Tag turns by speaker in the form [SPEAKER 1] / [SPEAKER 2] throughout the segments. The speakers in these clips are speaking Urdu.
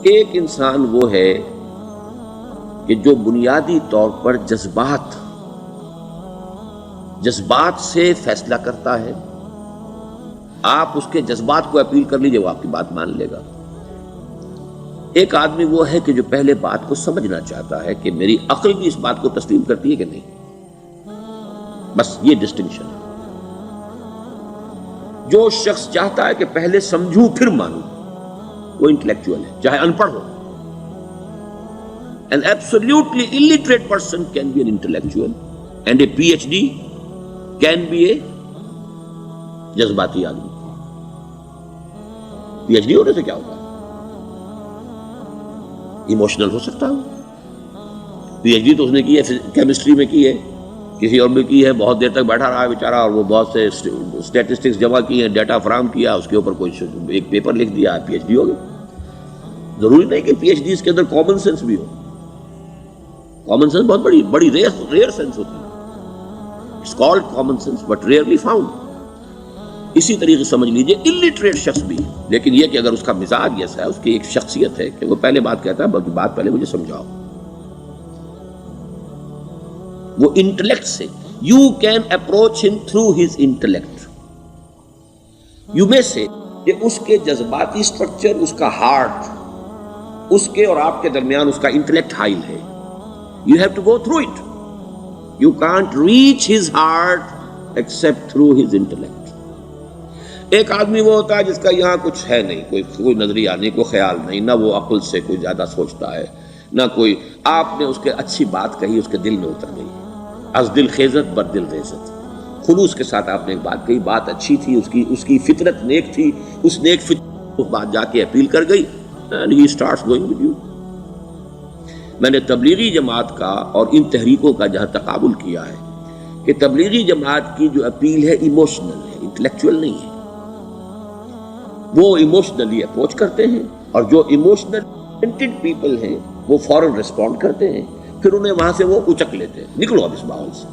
[SPEAKER 1] ایک انسان وہ ہے کہ جو بنیادی طور پر جذبات سے فیصلہ کرتا ہے. آپ اس کے جذبات کو اپیل کر لیجیے، وہ آپ کی بات مان لے گا. ایک آدمی وہ ہے کہ جو پہلے بات کو سمجھنا چاہتا ہے کہ میری عقل بھی اس بات کو تسلیم کرتی ہے کہ نہیں. بس یہ ڈسٹنکشن ہے. جو شخص چاہتا ہے کہ پہلے سمجھوں پھر مانوں، وہ انٹلیکچوئل ہے، چاہے ان پڑھ ہو. An absolutely illiterate person can be an intellectual and a PhD can be a جذباتی آدمی. پی ایچ ڈی ہونے سے کیا ہوگا؟ ایموشنل ہو سکتا ہوں. پی ایچ ڈی تو اس نے کی ہے کیمسٹری میں کی ہے، کسی اور میں کی ہے، بہت دیر تک بیٹھا رہا ہے بیچارہ، اور وہ بہت سے اسٹیٹسٹکس جمع کی ہیں، ڈیٹا فراہم کیا، اس کے اوپر کوئی ایک پیپر لکھ دیا، پی ایچ ڈی ہو گئی. ضروری نہیں کہ پی ایچ ڈی اس کے اندر کامن سینس بھی ہو. کامن سینس بہت بڑی ریئر سینس ہوتی ہے. It's called common sense but rarely found. اسی طریقے سمجھ لیجئے الٹریٹ شخص بھی، لیکن یہ کہ اگر اس کا مزاج ایسا ہے، اس کی ایک شخصیت ہے کہ وہ پہلے بات کہتا ہے، بلکہ بات پہلے مجھے سمجھاؤ. وہ انٹلیکٹ سے یو کین اپروچ ہم تھرو ہز انٹلیکٹ. یو میں سے کہ اس کے جذباتی سٹرکچر، اس کا ہارٹ، اس کے اور آپ کے درمیان اس کا انٹلیکٹ حائل ہے. You have to go through it. You can't reach his heart except through his intellect. ایک آدمی وہ ہوتا ہے جس کا یہاں کچھ ہے نہیں، کوئی نظریہ نہیں، کوئی خیال نہیں، نہ وہ عقل سے کوئی زیادہ سوچتا ہے، نہ کوئی. آپ نے اس کے اچھی بات کہی، اس کے دل میں اتر گئی. از دل خیزت بر دل ریزت. خلوص کے ساتھ آپ نے ایک بات کہی، بات اچھی تھی، اس کی فطرت نیک تھی، اس نیک فطرت اس بات جا کے اپیل کر گئی. And he starts going with you. میں نے تبلیغی جماعت کا اور ان تحریکوں کا جہاں تقابل کیا ہے کہ تبلیغی جماعت کی جو اپیل ہے ایموشنل ہے، انٹلیکچوئل نہیں ہے. وہ ایموشنلی اپروچ کرتے ہیں، اور جو ایموشنل پیپل ہیں وہ فوراً ریسپونڈ کرتے ہیں، پھر انہیں وہاں سے وہ اچک لیتے ہیں. نکلو اب اس ماحول سے،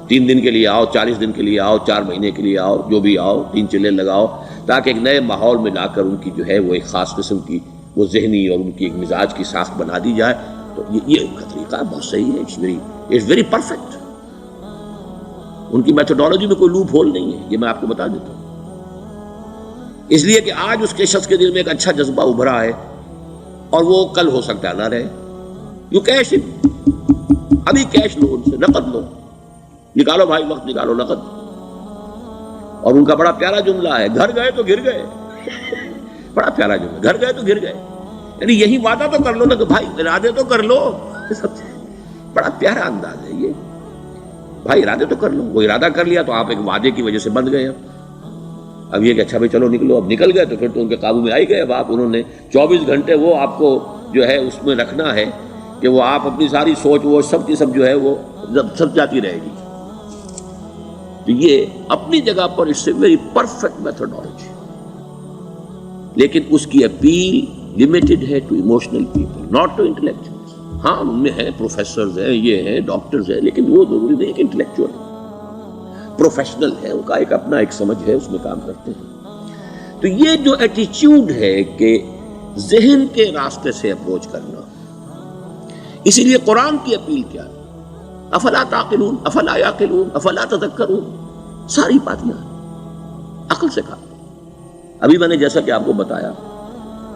[SPEAKER 1] 3 دن کے لیے آؤ، 40 دن کے لیے آؤ، 4 مہینے کے لیے آؤ، جو بھی آؤ، 3 چلے لگاؤ، تاکہ ایک نئے ماحول میں لا کر ان کی جو ہے وہ ایک خاص قسم کی وہ ذہنی اور ان کی ایک مزاج کی ساخت بنا دی جائے. تو یہ ان کا طریقہ بہت صحیح ہے. It's very perfect. ان کی میتھڈالوجی میں کوئی لوپ ہول نہیں ہے، یہ میں آپ کو بتا دیتا ہوں. اس لیے کہ آج اس کے شخص کے دل میں ایک اچھا جذبہ ابھرا ہے، اور وہ کل ہو سکتا ہے نہ رہے. یو کیش، ابھی کیش لو، ان سے نقد لو، نکالو بھائی، وقت نکالو، نقد. اور ان کا بڑا پیارا جملہ ہے، گھر گئے تو گر گئے. بڑا پیارا جملہ، گھر گئے تو گر گئے. یعنی یہی وعدہ تو کر لو نا کہ بھائی ارادے تو کر لو. بڑا پیارا انداز ہے یہ. بھائی ارادے تو کر لو. وہ ارادہ کر لیا تو آپ ایک وعدے کی وجہ سے بند گئے. اب یہ کہ اچھا بھائی چلو نکلو. اب نکل گئے تو پھر تو ان کے قابو میں آئی گئے. اب آپ انہوں نے 24 گھنٹے وہ آپ کو جو ہے اس میں رکھنا ہے کہ وہ آپ اپنی ساری سوچ وہ سب کی سب جو ہے وہ سب جاتی رہے گی. تو یہ اپنی جگہ پر اس سے ویری پرفیکٹ میتھڈالوجی، لیکن اس کی اپیل لمیٹڈ ہے to emotional people, not to intellectuals. ہاں ان میں ہیں پروفیسرز ہیں، یہ ہیں ڈاکٹرز ہیں، لیکن وہ ضروری نہیں کہ انٹلیکچوئل پروفیشنل ہے. ان کا ایک اپنا ایک سمجھ ہے، اس میں کام کرتے ہیں. تو یہ جو ایٹیچیوڈ ہے کہ ذہن کے راستے سے اپروچ کرنا، اسی لیے قرآن کی اپیل کیا ہے؟ افلا تعقلون، افلا یعقلون، افلا تذکرون. ساری باتیں عقل سے کہا. ابھی میں نے جیسا کہ آپ کو بتایا،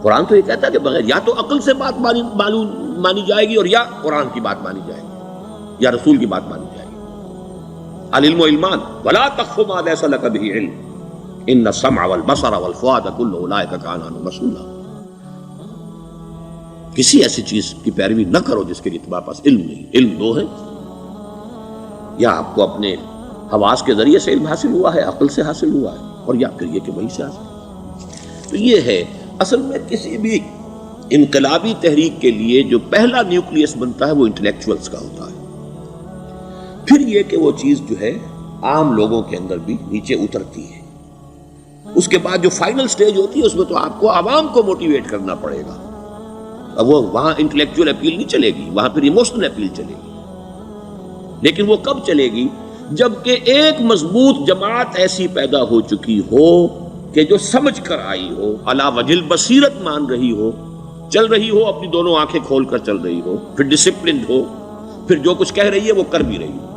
[SPEAKER 1] قرآن تو یہ کہتا ہے کہ بغیر یا تو عقل سے بات مانی جائے گی، اور یا قرآن کی بات مانی جائے گی، یا رسول کی بات مانی جائے گی. العلم علمان ولا تخف ما ليس لك به علم ان السمع والبصر والفؤاد كل اولئك كان عنه مسؤولا. کسی ایسی چیز کی پیروی نہ کرو جس کے لیے تمہارے پاس علم نہیں. علم دو ہے، یا آپ کو اپنے حواس کے ذریعے سے علم حاصل ہوا ہے، عقل سے حاصل ہوا ہے، اور یا پھر یہ کہ وہی سے حاصل. تو یہ ہے اصل میں کسی بھی انقلابی تحریک کے لیے جو پہلا نیوکلیس بنتا ہے وہ انٹلیکچوئلز کا ہوتا ہے. پھر یہ کہ وہ چیز جو ہے عام لوگوں کے اندر بھی نیچے اترتی ہے. اس کے بعد جو فائنل سٹیج ہوتی ہے اس میں تو آپ کو عوام کو موٹیویٹ کرنا پڑے گا. اب وہ وہاں انٹلیکچوئل اپیل نہیں چلے گی، وہاں پھر ایموشنل اپیل چلے گی. لیکن وہ کب چلے گی؟ جبکہ ایک مضبوط جماعت ایسی پیدا ہو چکی ہو کہ جو سمجھ کر آئی ہو، علی وجہ البصیرت مان رہی ہو چل رہی ہو اپنی دونوں آنکھیں کھول کر چل رہی ہو، پھر ڈسپلنڈ ہو، پھر جو کچھ کہہ رہی ہے وہ کر بھی رہی ہو،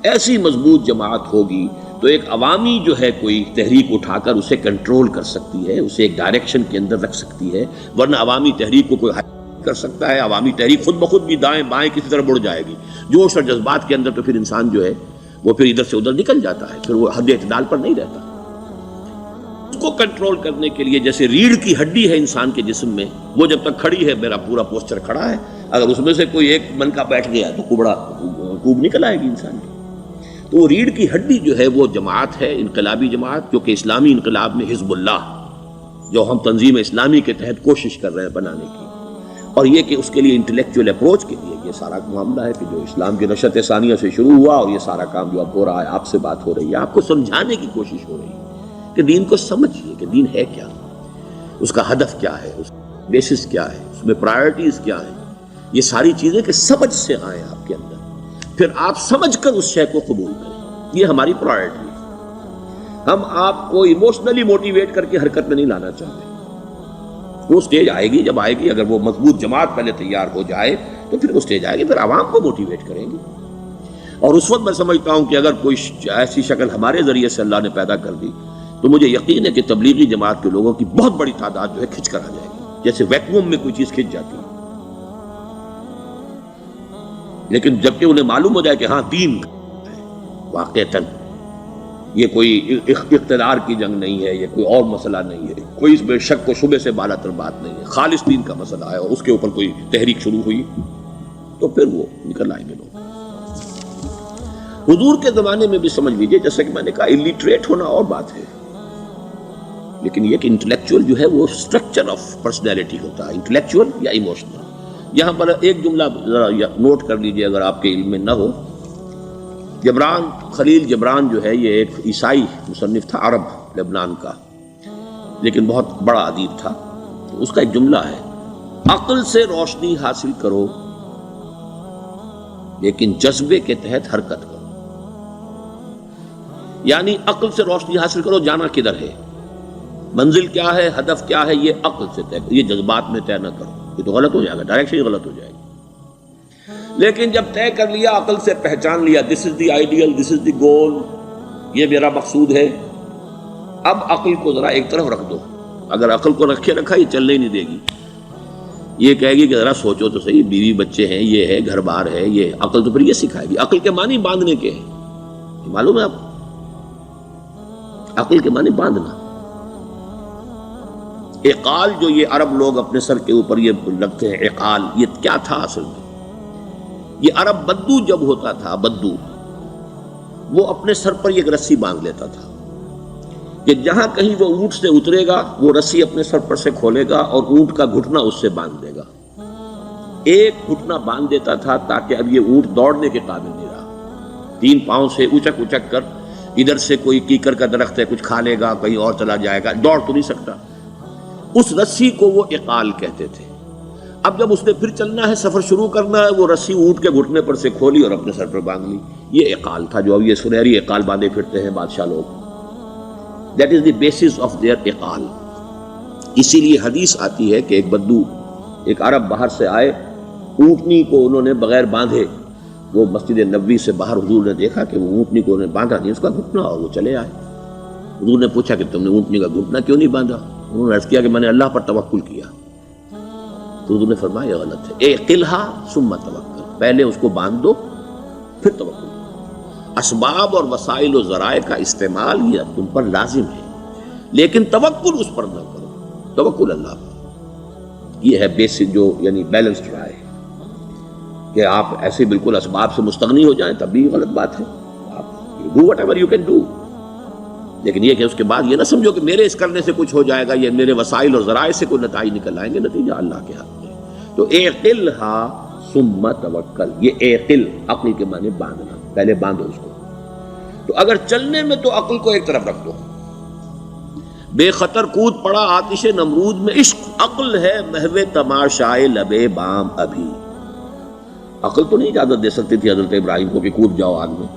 [SPEAKER 1] ایسی مضبوط جماعت ہوگی تو ایک عوامی جو ہے کوئی تحریک اٹھا کر اسے کنٹرول کر سکتی ہے، اسے ایک ڈائریکشن کے اندر رکھ سکتی ہے، ورنہ عوامی تحریک کو کوئی کر سکتا ہے؟ عوامی تحریک خود بخود بھی دائیں بائیں کسی طرف بڑھ جائے گی، جوش اور جذبات کے اندر، تو پھر انسان جو ہے وہ پھر ادھر سے ادھر نکل جاتا ہے، پھر وہ حد اعتدال پر نہیں رہتا۔ اس کو کنٹرول کرنے کے لیے جیسے ریڑھ کی ہڈی ہے انسان کے جسم میں، وہ جب تک کھڑی ہے میرا پورا پوسچر کھڑا ہے، اگر اس میں سے کوئی ایک منکا بیٹھ گیا تو کوب نکل آئے گی انسان کی۔ تو وہ ریڑھ کی ہڈی جو ہے وہ جماعت ہے، انقلابی جماعت، جو کہ اسلامی انقلاب میں حزب اللہ، جو ہم تنظیم اسلامی کے تحت کوشش کر رہے ہیں بنانے کی، اور یہ کہ اس کے لیے انٹلیکچوئل اپروچ کے لیے یہ سارا معاملہ ہے کہ جو اسلام کی نشأت ثانیہ سے شروع ہوا، اور یہ سارا کام جو اب ہو رہا ہے، آپ سے بات ہو رہی ہے، آپ کو سمجھانے کی کوشش ہو رہی ہے کہ دین کو سمجھیے کہ دین ہے کیا، اس کا ہدف کیا ہے، اس کا بیسس کیا ہے، اس میں پرائرٹیز کیا ہیں، یہ ساری چیزیں کہ سمجھ سے آئیں آپ کے اندر، پھر آپ سمجھ کر اس شے کو قبول کریں، یہ ہماری پرائرٹی ہے۔ ہم آپ کو ایموشنلی موٹیویٹ کر کے حرکت میں نہیں لانا چاہتے، وہ سٹیج آئے گی، جب آئے گی، اگر وہ مضبوط جماعت پہلے تیار ہو جائے تو پھر وہ سٹیج آئے گی، پھر عوام کو موٹیویٹ کریں گے۔ اور اس وقت میں سمجھتا ہوں کہ اگر کوئی ایسی شکل ہمارے ذریعے سے اللہ نے پیدا کر دی تو مجھے یقین ہے کہ تبلیغی جماعت کے لوگوں کی بہت بڑی تعداد جو ہے کھنچ کر آ جائے گی، جیسے ویکیوم میں کوئی چیز کھنچ جاتی ہے۔ لیکن جبکہ انہیں معلوم ہو جائے کہ ہاں دین واقعتاً یہ کوئی اقتدار کی جنگ نہیں ہے، یہ کوئی اور مسئلہ نہیں ہے، کوئی اس میں شک و شبے سے بالا تر بات نہیں ہے، خالص دین کا مسئلہ ہے، اور اس کے اوپر کوئی تحریک شروع ہوئی تو پھر وہ نکل آئیں گے لوگ۔ حضور کے زمانے میں بھی سمجھ لیجیے، جیسا کہ میں نے کہا الٹریٹ ہونا اور بات ہے، لیکن یہ کہ انٹلیکچوئل جو ہے وہ اسٹرکچر آف پرسنالٹی ہوتا ہے، انٹلیکچوئل یا ایموشنل۔ یہاں پر ایک جملہ ذرا نوٹ کر لیجیے اگر آپ کے علم میں نہ ہو، جبران، خلیل جبران جو ہے یہ ایک عیسائی مصنف تھا، عرب لبنان کا، لیکن بہت بڑا ادیب تھا۔ اس کا ایک جملہ ہے، عقل سے روشنی حاصل کرو لیکن جذبے کے تحت حرکت کرو۔ یعنی عقل سے روشنی حاصل کرو، جانا کدھر ہے، منزل کیا ہے، ہدف کیا ہے، یہ عقل سے طے کرو، یہ جذبات میں طے نہ کرو، یہ تو غلط ہو جائے گا، ڈائریکشن ہی غلط ہو جائے گی۔ لیکن جب طے کر لیا، عقل سے پہچان لیا، دس از دی آئیڈیل، دس از دی گول، یہ میرا مقصود ہے، اب عقل کو ذرا ایک طرف رکھ دو۔ اگر عقل کو رکھے رکھا یہ چلنے ہی نہیں دے گی، یہ کہے گی کہ ذرا سوچو تو صحیح، بیوی بچے ہیں، یہ ہے، گھر بار ہے، یہ عقل تو پھر یہ سکھائے گی۔ عقل کے معنی باندھنے کے ہیں، معلوم ہے آپ، عقل کے معنی باندھنا۔ اقال جو یہ عرب لوگ اپنے سر کے اوپر یہ رکھتے ہیں، اقال، یہ کیا تھا اصل میں؟ یہ عرب بدو جب ہوتا تھا، بدو وہ اپنے سر پر ایک رسی باندھ لیتا تھا کہ جہاں کہیں وہ اونٹ سے اترے گا وہ رسی اپنے سر پر سے کھولے گا اور اونٹ کا گھٹنا اس سے باندھ دے گا۔ ایک گھٹنا باندھ دیتا تھا تاکہ اب یہ اونٹ دوڑنے کے قابل نہیں رہا، 3 پاؤں سے اچک اچک کر، ادھر سے کوئی کیکر کا درخت ہے کچھ کھا لے گا، کہیں اور چلا جائے گا، دوڑ تو نہیں سکتا۔ اس رسی کو وہ اقال کہتے تھے۔ اب جب اس نے پھر چلنا ہے، سفر شروع کرنا ہے، وہ رسی اونٹ کے گھٹنے پر سے کھولی اور اپنے سر پر باندھ لی، یہ اقال تھا جو اب یہ سنہری اقال باندھے پھرتے ہیں بادشاہ لوگ۔ That is the basis of their اقال۔ اسی لیے حدیث آتی ہے کہ ایک بدو، ایک عرب باہر سے آئے، اونٹنی کو انہوں نے بغیر باندھے، وہ مسجد نبوی سے باہر حضور نے دیکھا کہ وہ اونٹنی کو انہوں نے باندھا نہیں، اس کا گھٹنا، اور وہ چلے آئے۔ حضور نے پوچھا کہ تم نے اونٹنی کا گھٹنا کیوں نہیں باندھا؟ انہوں نے عرض کیا کہ میں نے اللہ پر توکل کیا۔ تو حضور نے فرمایا یہ غلط ہے، اعقلھا ثم توکل، پہلے اس کو باندھ دو پھر توکل۔ اسباب اور وسائل و ذرائع کا استعمال یہ تم پر لازم ہے، لیکن توکل اس پر نہ کرو، توکل اللہ پر۔ یہ ہے بیسک جو یعنی بیلنسڈ رائے، کہ آپ ایسے بالکل اسباب سے مستغنی ہو جائیں تب بھی غلط بات ہے، آپ do what ever you can do, لیکن یہ کہ اس کے بعد یہ نہ سمجھو کہ میرے اس کرنے سے کچھ ہو جائے گا، یہ میرے وسائل اور ذرائع سے کوئی نتائج نکل آئیں گے، نتیجہ اللہ کے ہاتھ میں۔ تو اعقلھا ثم توکل، یہ اعقل، عقل کے معنی باندھنا، پہلے باندھو اس کو۔ تو اگر چلنے میں تو عقل کو ایک طرف رکھ دو، بے خطر کود پڑا آتش نمرود میں عشق، عقل ہے محو تماشائے لبے بام ابھی۔ عقل تو نہیں اجازت دے سکتی تھی حضرت ابراہیم کو کہ کود جاؤ آگ میں،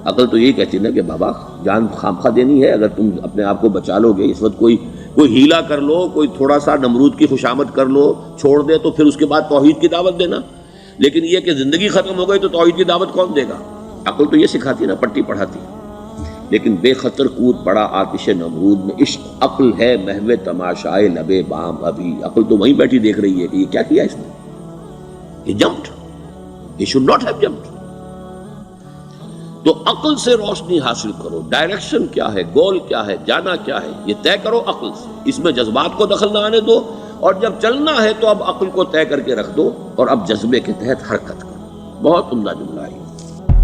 [SPEAKER 1] عقل تو یہی کہتی نا کہ بابا جان خامخواہ دینی ہے، اگر تم اپنے آپ کو بچا لو گے، اس وقت کوئی کوئی ہیلا کر لو، کوئی تھوڑا سا نمرود کی خوشامد کر لو، چھوڑ دے تو پھر اس کے بعد توحید کی دعوت دینا. لیکن یہ کہ زندگی ختم ہو گئی تو توحید کی دعوت کون دے گا؟ عقل تو یہ سکھاتی نا، پٹی پڑھاتی. لیکن بے خطر کود پڑا آتش نمرود میں، عشق عقل ہے محو تماشائے لبے بام ابھی. عقل تو وہیں بیٹھی دیکھ رہی ہے کہ یہ کیا کیا اس نے. یہ جمپڈ، یہ شوڈ ناٹ ہیو جمپڈ. تو عقل سے روشنی حاصل کرو. ڈائریکشن کیا ہے، گول کیا ہے، جانا کیا ہے، یہ طے کرو عقل سے. اس میں جذبات کو دخل نہ آنے دو، اور جب چلنا ہے تو اب عقل کو طے کر کے رکھ دو اور اب جذبے کے تحت حرکت کرو. بہت عمدہ جملہ ہے.